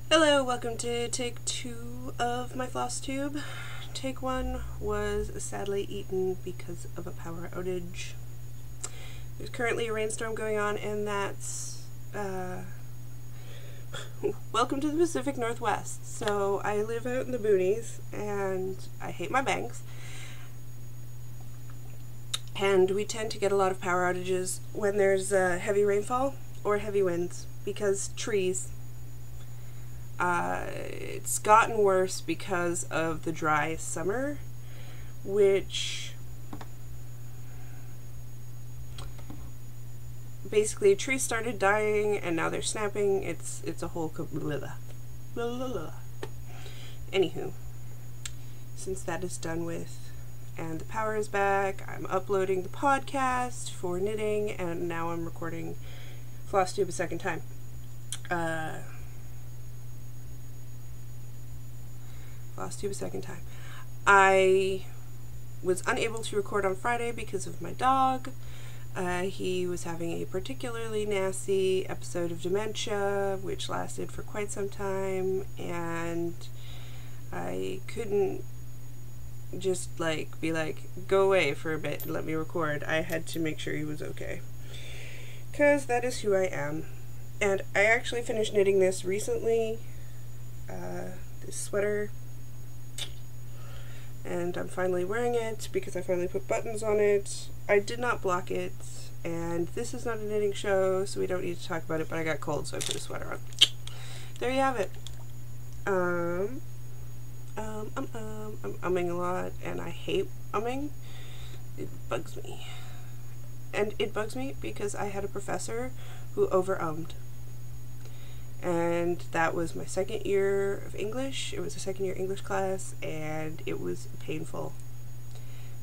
Hello, welcome to take 2 of my floss tube. Take 1 was sadly eaten because of a power outage. There's currently a rainstorm going on, and that's welcome to the Pacific Northwest. So I live out in the boonies and I hate my banks. And we tend to get a lot of power outages when there's heavy rainfall or heavy winds because trees. It's gotten worse because of the dry summer, which basically trees started dying and now they're snapping. It's a whole Anywho, since that is done with and the power is back, I'm uploading the podcast for knitting, and now I'm recording Flosstube a second time. Flosstube a second time. I was unable to record on Friday because of my dog. He was having a particularly nasty episode of dementia, which lasted for quite some time, and I couldn't just be like, go away for a bit and let me record. I had to make sure he was okay, because that is who I am. And I actually finished knitting this recently, this sweater, and I'm finally wearing it because I finally put buttons on it. I did not block it, and this is not a knitting show, so we don't need to talk about it, but I got cold, so I put a sweater on. There you have it. I'm umming a lot, and I hate umming. It bugs me. And it bugs me because I had a professor who over-ummed. And that was my second year of English. It was a second year English class, and it was painful.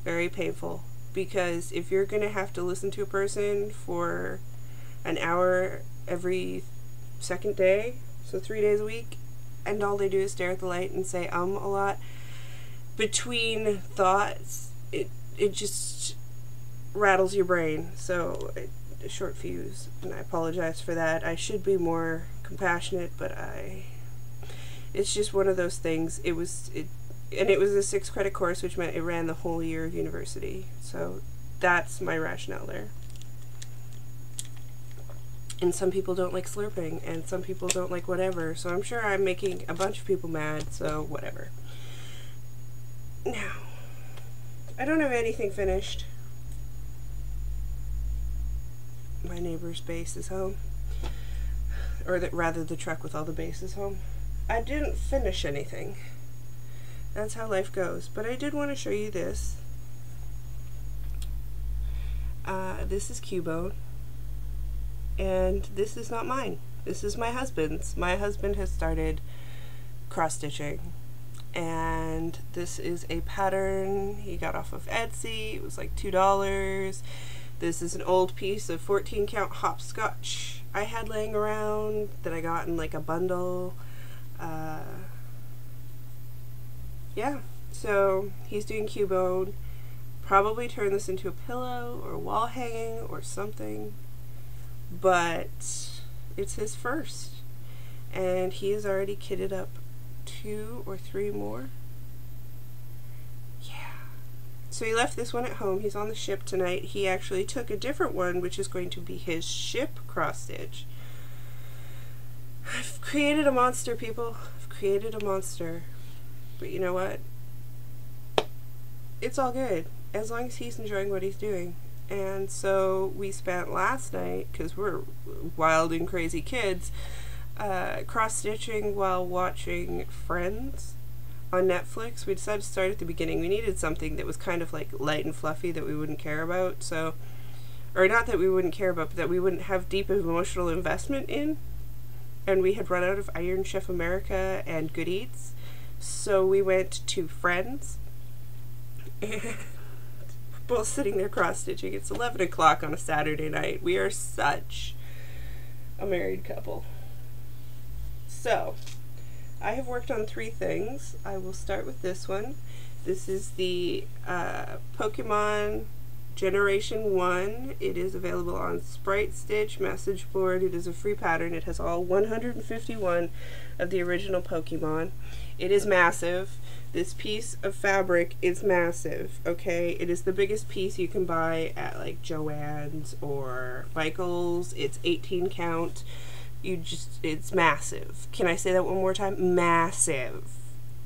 Very painful. Because if you're going to have to listen to a person for an hour every second day, so 3 days a week, and all they do is stare at the light and say a lot, between thoughts, it just rattles your brain. So a short fuse, and I apologize for that. I should be more compassionate, but it's just one of those things. It was a 6-credit course, which meant it ran the whole year of university. So that's my rationale there. And some people don't like slurping, and some people don't like whatever, so I'm sure I'm making a bunch of people mad, so whatever. Now, I don't have anything finished. My neighbor's base is home. Or rather, the truck with all the base is home. I didn't finish anything. That's how life goes. But I did want to show you this. This is Cubone. And this is not mine. This is my husband's. My husband has started cross-stitching. And this is a pattern he got off of Etsy. It was like $2. This is an old piece of 14-count hopscotch I had laying around that I got in like a bundle. Yeah, so he's doing Cubone. Probably turn this into a pillow or wall hanging or something. But it's his first, and he has already kitted up 2 or 3 more. Yeah. So he left this one at home. He's on the ship tonight. He actually took a different one, which is going to be his ship cross stitch. I've created a monster, people. I've created a monster. But you know what? It's all good, as long as he's enjoying what he's doing. And so we spent last night, because we're wild and crazy kids, cross-stitching while watching Friends on Netflix. We decided to start at the beginning. We needed something that was kind of like light and fluffy that we wouldn't care about, so, or not that we wouldn't care about, but that we wouldn't have deep emotional investment in. And we had run out of Iron Chef America and Good Eats, so we went to Friends. And both sitting there cross-stitching. It's 11 o'clock on a Saturday night. We are such a married couple. So, I have worked on 3 things. I will start with this one. This is the Pokemon Generation 1, it is available on Sprite Stitch message board. It is a free pattern. It has all 151 of the original Pokemon. It is massive. This piece of fabric is massive, okay? It is the biggest piece you can buy at like Joann's or Michael's. It's 18 count. It's massive. Can I say that one more time? Massive.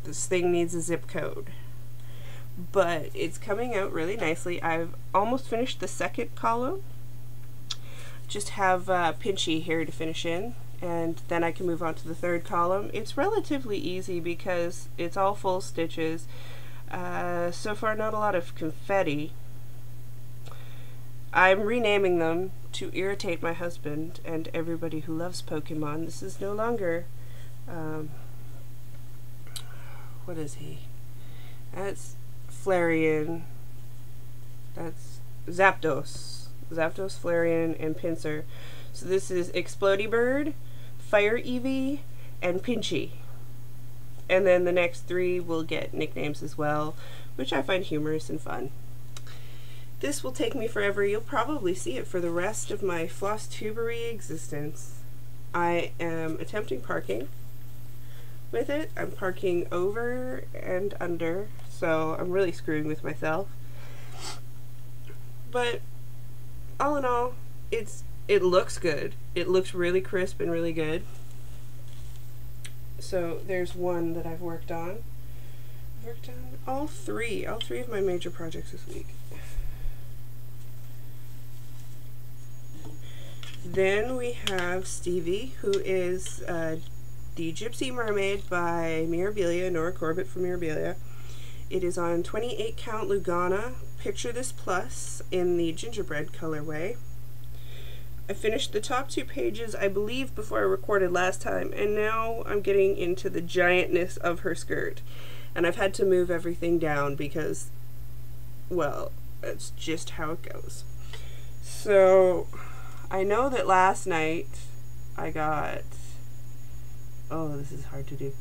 This thing needs a zip code. But it's coming out really nicely. I've almost finished the second column. Just have Pinchy here to finish in, and then I can move on to the third column. It's relatively easy because it's all full stitches. So far not a lot of confetti. I'm renaming them to irritate my husband and everybody who loves Pokemon. This is no longer, what is he? That's Flareon, that's Zapdos, Flareon, and Pinsir. So this is Explodey Bird, Fire Eevee, and Pinchy. And then the next 3 will get nicknames as well, which I find humorous and fun. This will take me forever. You'll probably see it for the rest of my Flosstubery existence. I am attempting parking with it. I'm parking over and under, so I'm really screwing with myself. But all in all, it looks good. It looks really crisp and really good. So there's one that I've worked on. I've worked on all three of my major projects this week. Then we have Stevie, who is the Gypsy Mermaid by Mirabilia, Nora Corbett from Mirabilia. It is on 28 count Lugana, Picture This Plus, in the gingerbread colorway. I finished the top 2 pages, I believe, before I recorded last time, and now I'm getting into the giantness of her skirt. And I've had to move everything down because, well, that's just how it goes. So I know that last night I got, oh, this is hard to do,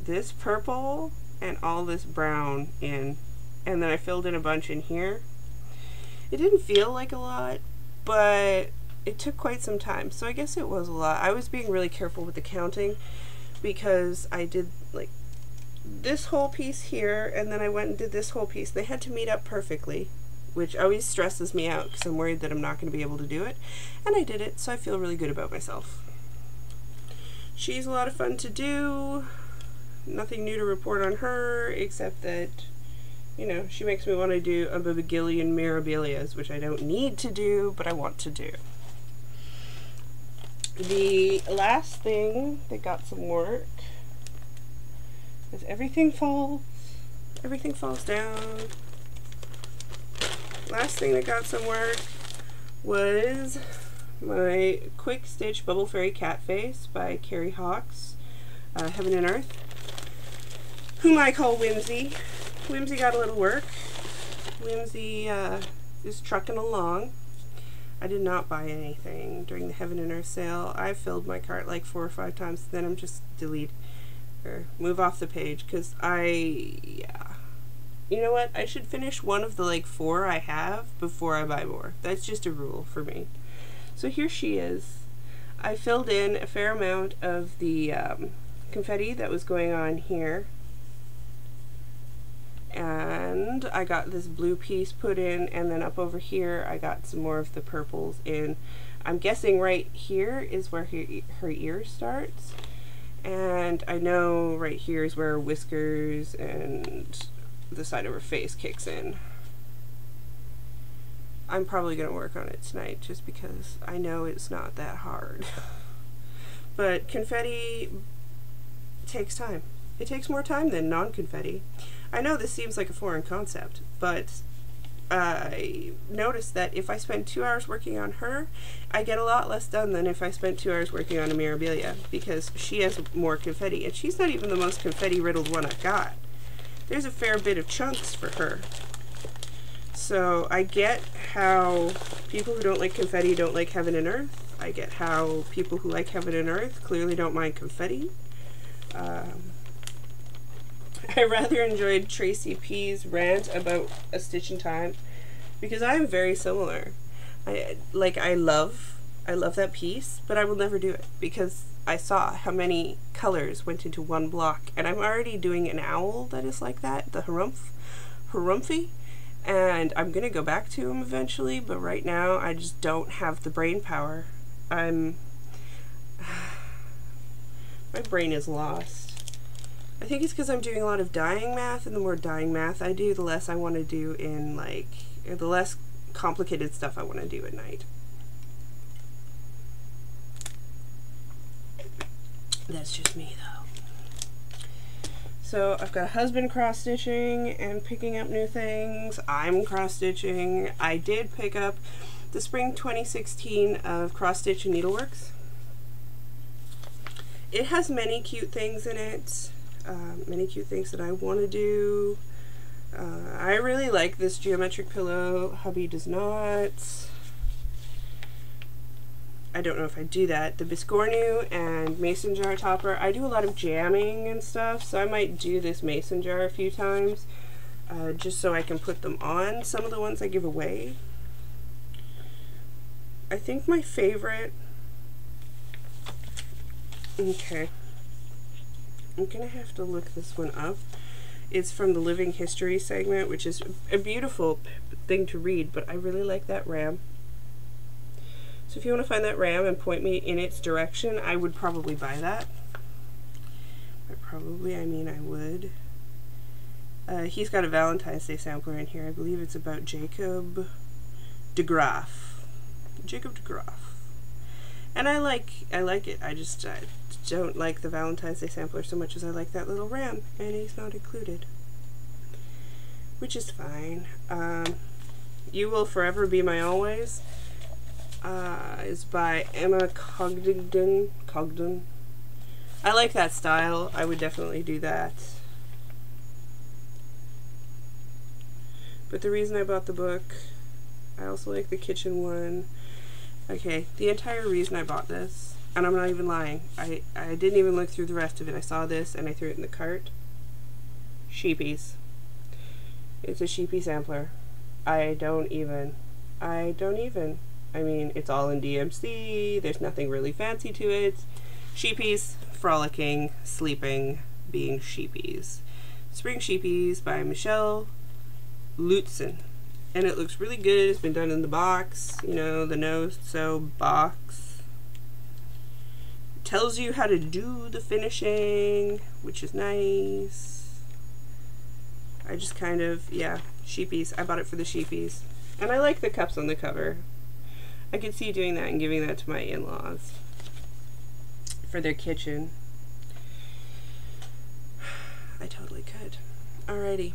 this purple and all this brown in, and then I filled in a bunch in here. It didn't feel like a lot, but it took quite some time, so I guess it was a lot. I was being really careful with the counting because I did like this whole piece here, and then I went and did this whole piece. They had to meet up perfectly, which always stresses me out because I'm worried that I'm not going to be able to do it. And I did it, so I feel really good about myself. She's a lot of fun to do. Nothing new to report on her, except that, you know, she makes me want to do a bagillion Mirabilias, which I don't need to do, but I want to do. The last thing that got some work is everything falls down. Last thing that got some work was my Quick Stitch Bubble Fairy Cat Face by Carrie Hawks, Heaven and Earth, whom I call Whimsy. Whimsy got a little work. Whimsy is trucking along. I did not buy anything during the Heaven and Earth sale. I filled my cart like 4 or 5 times, then I'm just delete or move off the page because you know what? I should finish one of the like 4 I have before I buy more. That's just a rule for me. So here she is. I filled in a fair amount of the confetti that was going on here. And I got this blue piece put in, and then up over here I got some more of the purples in. I'm guessing right here is where her ear starts. And I know right here is where her whiskers and the side of her face kicks in. I'm probably going to work on it tonight just because I know it's not that hard. But confetti takes time. It takes more time than non-confetti. I know this seems like a foreign concept, but I noticed that if I spend 2 hours working on her, I get a lot less done than if I spent 2 hours working on a Mirabilia, because she has more confetti, and she's not even the most confetti-riddled one I've got. There's a fair bit of chunks for her. So I get how people who don't like confetti don't like Heaven and Earth. I get how people who like Heaven and Earth clearly don't mind confetti. I rather enjoyed Tracy P's rant about A Stitch in Time because I am very similar. I love that piece, but I will never do it because I saw how many colors went into one block, and I'm already doing an owl that is like that, the Harumphy, and I'm gonna go back to him eventually, but right now I just don't have the brain power. My brain is lost. I think it's because I'm doing a lot of dyeing math, and the more dyeing math I do, the less I want to do in, like, the less complicated stuff I want to do at night. That's just me, though. So I've got husband cross-stitching and picking up new things. I'm cross-stitching. I did pick up the spring 2016 of Cross Stitch and Needleworks. It has many cute things in it, many cute things that I want to do. I really like this geometric pillow. Hubby does not. I don't know if I do that. The Biscornu and mason jar topper. I do a lot of jamming and stuff, so I might do this mason jar a few times, just so I can put them on some of the ones I give away. I think my favorite... Okay. I'm gonna have to look this one up. It's from the Living History segment, which is a beautiful thing to read, but I really like that ram. So if you want to find that ram and point me in its direction, I would probably buy that. By probably, I mean I would. He's got a Valentine's Day sampler in here. I believe it's about Jacob de Graaf. Jacob de Graaf. And I like it. I don't like the Valentine's Day sampler so much as I like that little ram, and he's not included. Which is fine. You Will Forever Be My Always is by Emma Cogden. I like that style. I would definitely do that. But the reason I bought the book, I also like the kitchen one. Okay, the entire reason I bought this, and I'm not even lying, I didn't even look through the rest of it. I saw this and I threw it in the cart. Sheepies. It's a sheepy sampler. I mean, it's all in DMC, there's nothing really fancy to it. Sheepies, frolicking, sleeping, being sheepies. Spring Sheepies by Michelle Lutzen. And it looks really good. It's been done in the box, you know, the no-sew box. It tells you how to do the finishing, which is nice. I just kind of, yeah, sheepies. I bought it for the sheepies. And I like the cups on the cover. I could see doing that and giving that to my in-laws for their kitchen. I totally could. Alrighty.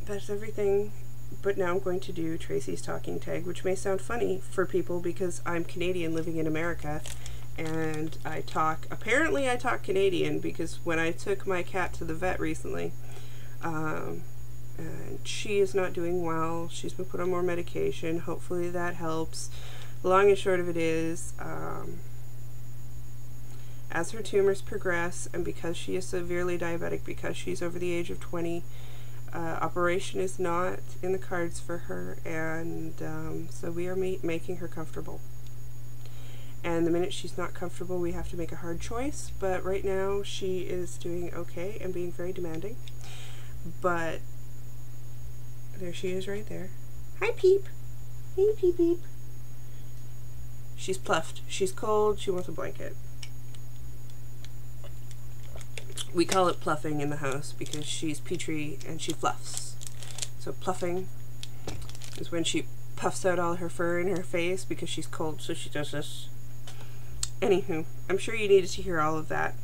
That's everything. But now I'm going to do Tracy's talking tag, which may sound funny for people because I'm Canadian living in America, and apparently I talk Canadian because when I took my cat to the vet recently, and she is not doing well. She's been put on more medication. Hopefully that helps. Long and short of it is, as her tumors progress, and because she is severely diabetic, because she's over the age of 20, operation is not in the cards for her, and so we are making her comfortable. And the minute she's not comfortable, we have to make a hard choice, but right now she is doing okay and being very demanding. But there she is right there. Hi, Peep. Hey, Peep Peep. She's pluffed. She's cold. She wants a blanket. We call it pluffing in the house because she's Petrie and she fluffs. So pluffing is when she puffs out all her fur in her face because she's cold, so she does this. Anywho, I'm sure you needed to hear all of that.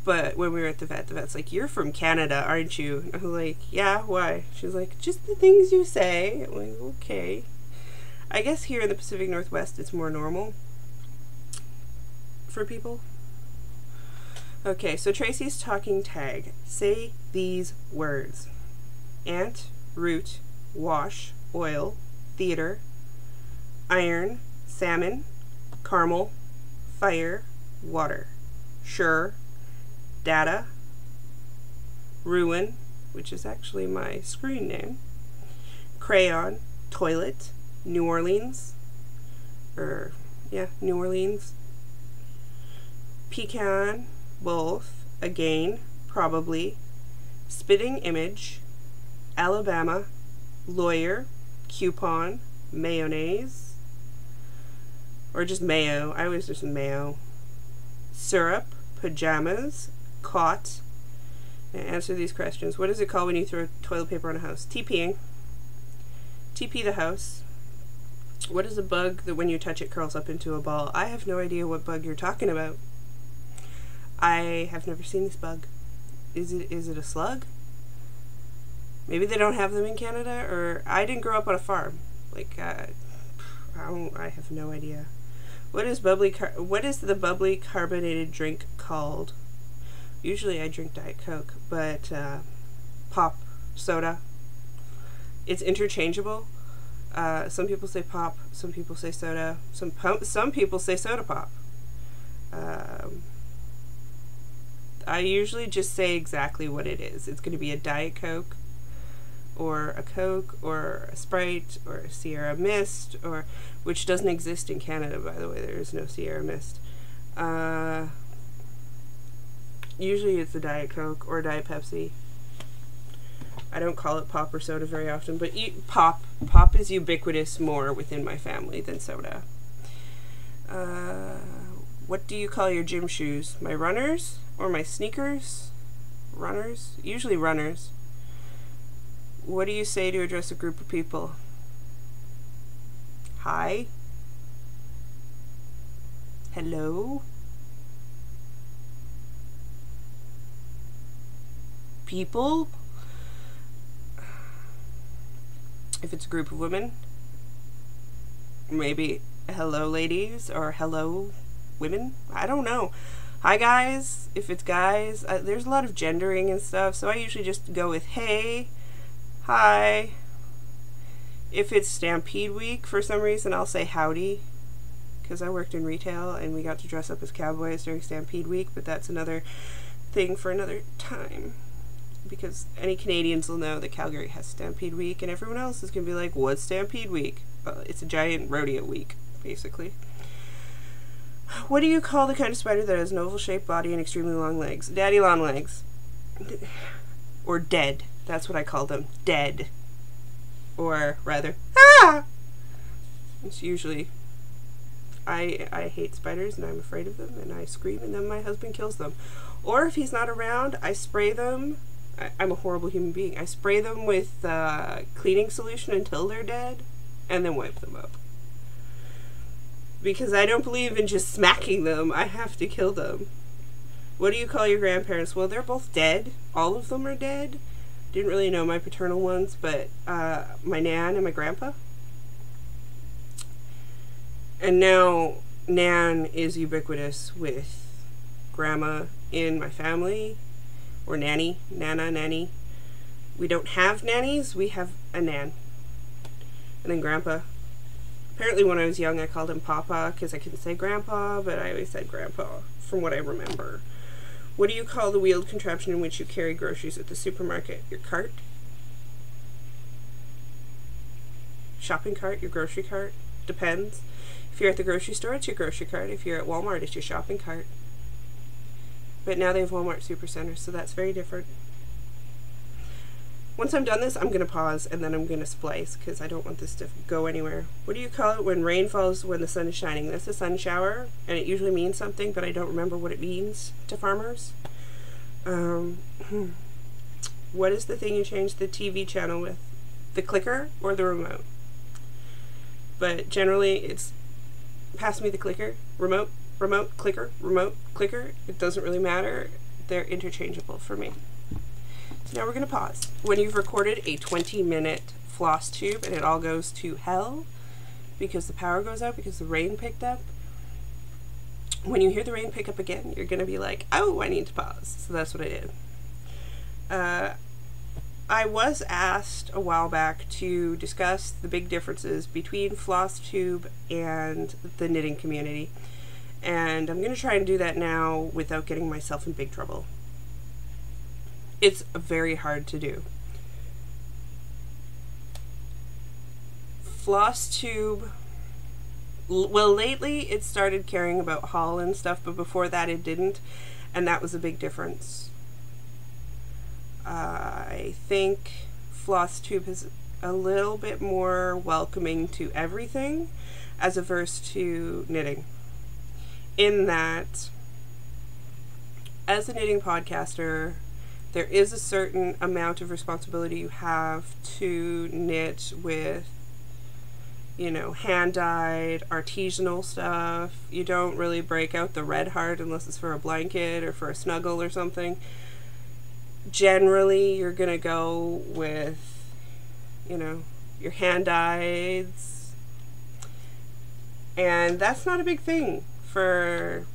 But when we were at the vet's like, "You're from Canada, aren't you?" I was like, "Yeah, why?" She's like, "Just the things you say." I'm like, okay. I guess here in the Pacific Northwest it's more normal for people. Okay, so Tracy's talking tag. Say these words: ant, root, wash, oil, theater, iron, salmon, caramel, fire, water, sure, data, ruin, which is actually my screen name, crayon, toilet, New Orleans, or yeah, New Orleans, pecan, both, again, probably, spitting image, Alabama, lawyer, coupon, mayonnaise, or just mayo. I always just mayo. Syrup, pajamas, cot. Now answer these questions. What is it called when you throw toilet paper on a house? TPing. TP the house. What is a bug that when you touch it curls up into a ball? I have no idea what bug you're talking about. I have never seen this bug. Is it a slug? Maybe they don't have them in Canada, or I didn't grow up on a farm. Like, I have no idea. What is the bubbly carbonated drink called? Usually I drink Diet Coke, but pop, soda. It's interchangeable. Some people say pop, some people say soda, some people say soda pop. I usually just say exactly what it is. It's going to be a Diet Coke, or a Coke, or a Sprite, or a Sierra Mist, or which doesn't exist in Canada, by the way. There is no Sierra Mist. Usually it's a Diet Coke or Diet Pepsi. I don't call it pop or soda very often, but pop is ubiquitous more within my family than soda. What do you call your gym shoes? My runners or my sneakers? Runners? Usually runners. What do you say to address a group of people? Hi? Hello? People? If it's a group of women, maybe hello ladies or hello women. I don't know. Hi guys. If it's guys, there's a lot of gendering and stuff, so I usually just go with hey, hi. If it's Stampede Week, for some reason I'll say howdy, because I worked in retail and we got to dress up as cowboys during Stampede Week, but that's another thing for another time. Because any Canadians will know that Calgary has Stampede Week, and everyone else is going to be like, what's Stampede Week? Well, it's a giant rodeo week, basically. What do you call the kind of spider that has an oval-shaped body and extremely long legs? Daddy long legs. Or dead. That's what I call them. Dead. Or, rather, ah! It's usually, I hate spiders, and I'm afraid of them, and I scream, and then my husband kills them. Or if he's not around, I spray them. I'm a horrible human being. I spray them with cleaning solution until they're dead, and then wipe them up. Because I don't believe in just smacking them. I have to kill them. What do you call your grandparents? Well, they're both dead. All of them are dead. Didn't really know my paternal ones, but my nan and my grandpa. And now nan is ubiquitous with grandma in my family. Or nanny, nana, nanny. We don't have nannies, we have a nan. And then grandpa. Apparently when I was young I called him papa because I couldn't say grandpa, but I always said grandpa from what I remember. What do you call the wheeled contraption in which you carry groceries at the supermarket? Your cart? Shopping cart? Your grocery cart? Depends. If you're at the grocery store, it's your grocery cart. If you're at Walmart, it's your shopping cart. But now they have Walmart Supercenters, so that's very different. Once I'm done this, I'm going to pause, and then I'm going to splice, because I don't want this to go anywhere. What do you call it when rain falls when the sun is shining? That's a sun shower, and it usually means something, but I don't remember what it means to farmers. What is the thing you change the TV channel with? The clicker or the remote? But generally, it's pass me the clicker, remote, remote, clicker, remote, clicker. It doesn't really matter. They're interchangeable for me. So now we're going to pause. When you've recorded a 20-minute floss tube and it all goes to hell because the power goes out because the rain picked up, when you hear the rain pick up again, you're going to be like, oh, I need to pause. So that's what I did. I was asked a while back to discuss the big differences between floss tube and the knitting community. And I'm going to try and do that now without getting myself in big trouble. It's very hard to do. Flosstube, well, lately it started caring about haul and stuff, but before that it didn't, and that was a big difference. I think Flosstube is a little bit more welcoming to everything as averse to knitting, in that as a knitting podcaster, there is a certain amount of responsibility you have to knit with, you know, hand-dyed, artisanal stuff. You don't really break out the red heart unless it's for a blanket or for a snuggle or something. Generally, you're gonna go with, you know, your hand-dyeds. And that's not a big thing for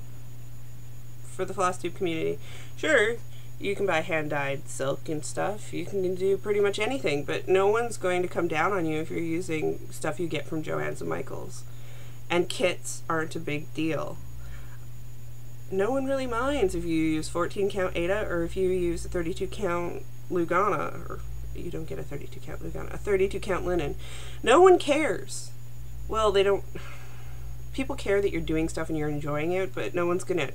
the Flosstube community. Sure, you can buy hand-dyed silk and stuff. You can do pretty much anything, but no one's going to come down on you if you're using stuff you get from Joann's and Michael's. And kits aren't a big deal. No one really minds if you use 14 count Aida or if you use a 32 count Lugana, or you don't get a 32 count Lugana, a 32 count linen. No one cares. Well, they don't. People care that you're doing stuff and you're enjoying it, but no one's gonna,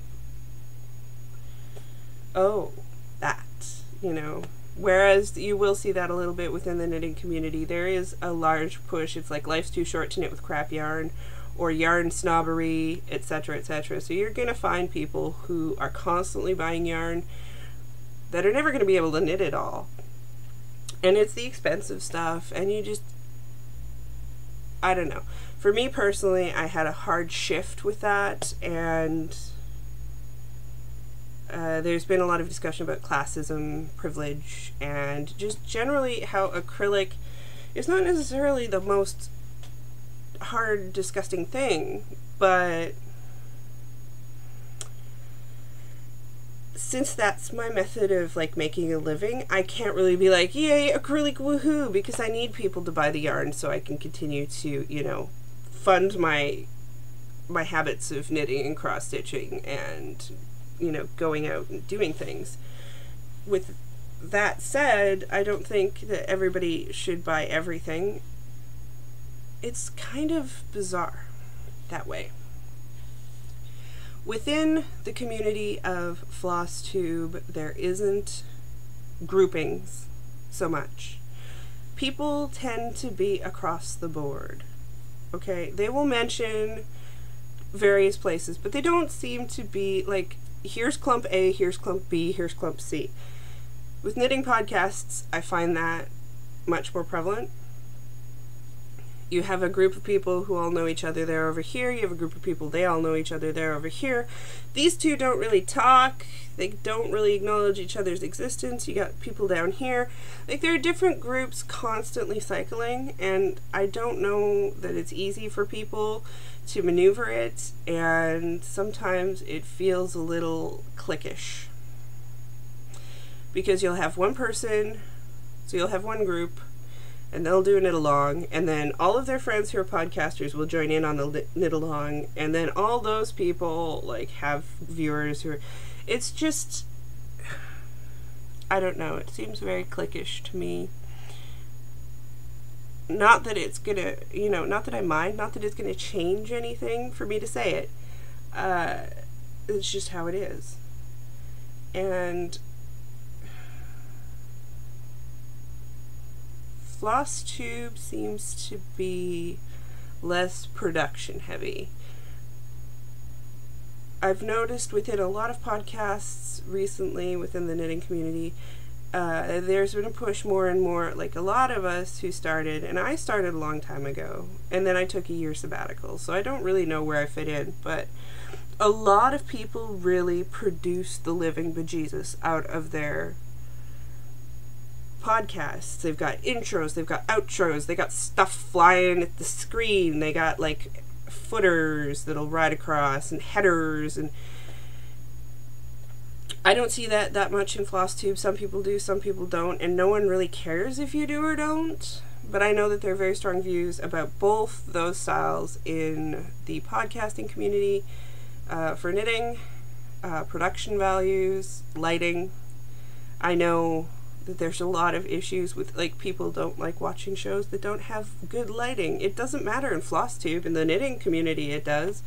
oh, that, you know. Whereas you will see that a little bit within the knitting community. There is a large push. It's like life's too short to knit with crap yarn, or yarn snobbery, etc., etc. So you're going to find people who are constantly buying yarn that are never going to be able to knit it all. And it's the expensive stuff, and you just, I don't know. For me personally, I had a hard shift with that, and there's been a lot of discussion about classism, privilege, and just generally how acrylic is not necessarily the most hard, disgusting thing, but since that's my method of like making a living, I can't really be like, yay, acrylic, woohoo, because I need people to buy the yarn so I can continue to, you know, fund my habits of knitting and cross stitching and, you know, going out and doing things. With that said, I don't think that everybody should buy everything. It's kind of bizarre that way. Within the community of Flosstube, there isn't groupings so much. People tend to be across the board. Okay, they will mention various places, but they don't seem to be like, here's clump A, here's clump B, here's clump C. With knitting podcasts, I find that much more prevalent. You have a group of people who all know each other, they're over here. You have a group of people, they all know each other, they're over here. These two don't really talk. They don't really acknowledge each other's existence. You got people down here. Like, there are different groups constantly cycling, and I don't know that it's easy for people to maneuver it, and sometimes it feels a little cliquish. Because you'll have one person, so you'll have one group, and they'll do a knit along, and then all of their friends who are podcasters will join in on the knit along, and then all those people like have viewers who are, it's just, I don't know, it seems very cliquish to me. Not that it's gonna, you know, not that I mind, not that it's gonna change anything for me to say it. It's just how it is. And Flosstube seems to be less production heavy. I've noticed within a lot of podcasts recently within the knitting community, there's been a push more and more, like a lot of us who started, and I started a long time ago, and then I took a year sabbatical, so I don't really know where I fit in, but a lot of people really produce the living bejesus out of their podcasts. They've got intros, they've got outros, they got stuff flying at the screen, they got like footers that'll ride across and headers, and I don't see that much in Flosstube. Some people do, some people don't, and no one really cares if you do or don't, but I know that there are very strong views about both those styles in the podcasting community for knitting, production values, lighting. I know that there's a lot of issues with, like, people don't like watching shows that don't have good lighting. It doesn't matter in Flosstube. In the knitting community, it does.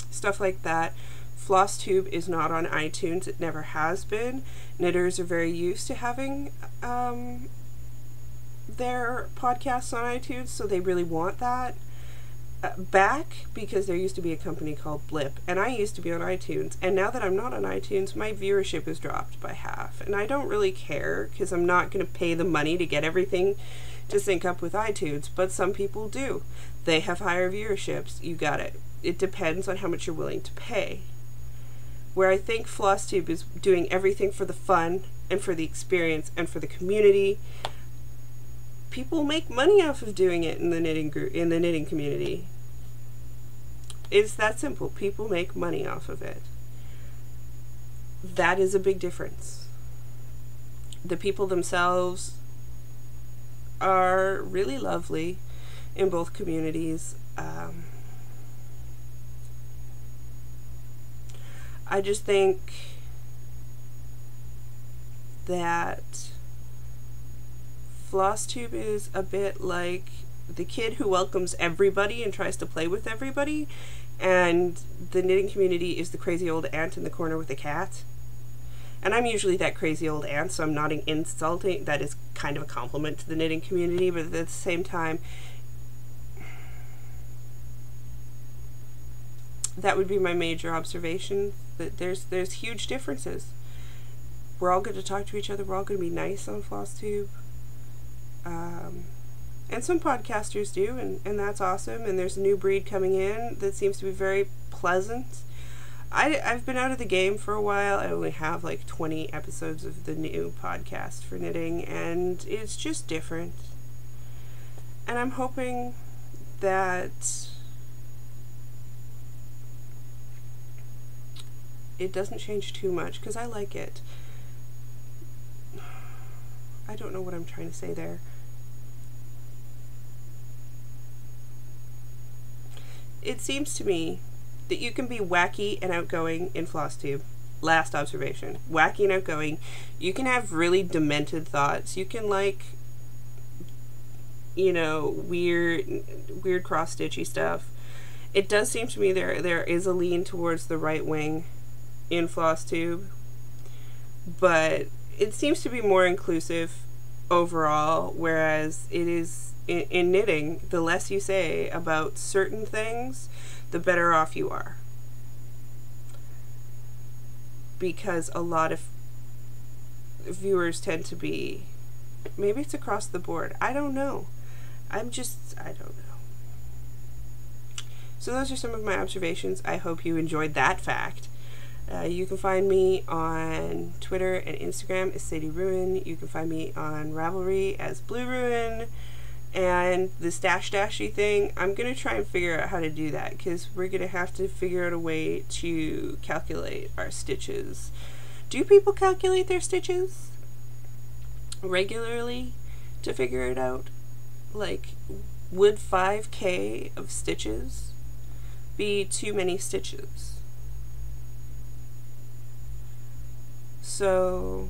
Stuff like that. Flosstube is not on iTunes. It never has been. Knitters are very used to having their podcasts on iTunes, so they really want that back, because there used to be a company called Blip, and I used to be on iTunes, and now that I'm not on iTunes, my viewership has dropped by half, and I don't really care, because I'm not going to pay the money to get everything to sync up with iTunes, but some people do. They have higher viewerships. You got it. It depends on how much you're willing to pay. Where I think Flosstube is doing everything for the fun and for the experience and for the community. People make money off of doing it in the knitting group, in the knitting community. It's that simple. People make money off of it. That is a big difference. The people themselves are really lovely in both communities. I just think that Flosstube is a bit like the kid who welcomes everybody and tries to play with everybody, and the knitting community is the crazy old aunt in the corner with a cat. And I'm usually that crazy old aunt, so I'm not insulting. That is kind of a compliment to the knitting community, but at the same time, that would be my major observation, that there's huge differences. We're all going to talk to each other. We're all going to be nice on Flosstube. And some podcasters do, and that's awesome. And there's a new breed coming in that seems to be very pleasant. I've been out of the game for a while. I only have like 20 episodes of the new podcast for knitting, and it's just different. And I'm hoping that it doesn't change too much, because I like it. I don't know what I'm trying to say there. It seems to me that you can be wacky and outgoing in Flosstube. Last observation. Wacky and outgoing. You can have really demented thoughts. You can, like, you know, weird cross-stitchy stuff. It does seem to me there is a lean towards the right wing in Flosstube, but it seems to be more inclusive overall, whereas it is in knitting, the less you say about certain things, the better off you are. Because a lot of viewers tend to be, maybe it's across the board, I don't know. I don't know. So those are some of my observations. I hope you enjoyed that fact. You can find me on Twitter and Instagram as Sadie Ruin. You can find me on Ravelry as Blue Ruin. And the stash dashy thing, I'm going to try and figure out how to do that, because we're going to have to figure out a way to calculate our stitches. Do people calculate their stitches regularly to figure it out? Like, would 5K of stitches be too many stitches? So,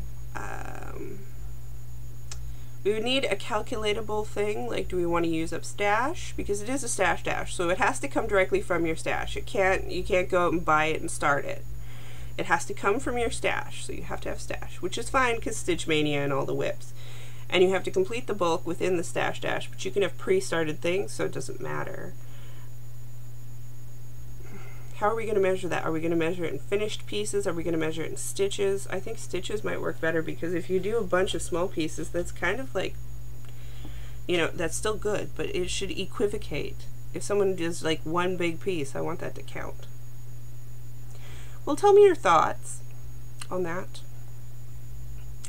we would need a calculatable thing, like, do we want to use up stash? Because it is a stash dash, so it has to come directly from your stash. You can't go out and buy it and start it. It has to come from your stash, so you have to have stash, which is fine because Stitch Mania and all the whips. And you have to complete the bulk within the stash dash, but you can have pre-started things, so it doesn't matter. How are we going to measure that? Are we going to measure it in finished pieces? Are we going to measure it in stitches? I think stitches might work better, because if you do a bunch of small pieces, that's kind of like, you know, that's still good, but it should equivocate. If someone does like one big piece, I want that to count. Well, tell me your thoughts on that.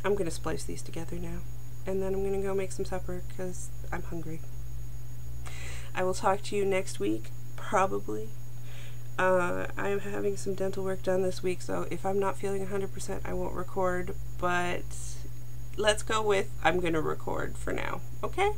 I'm going to splice these together now, and then I'm going to go make some supper because I'm hungry. I will talk to you next week, probably. I am having some dental work done this week, so if I'm not feeling 100%, I won't record, but let's go with I'm going to record for now, okay?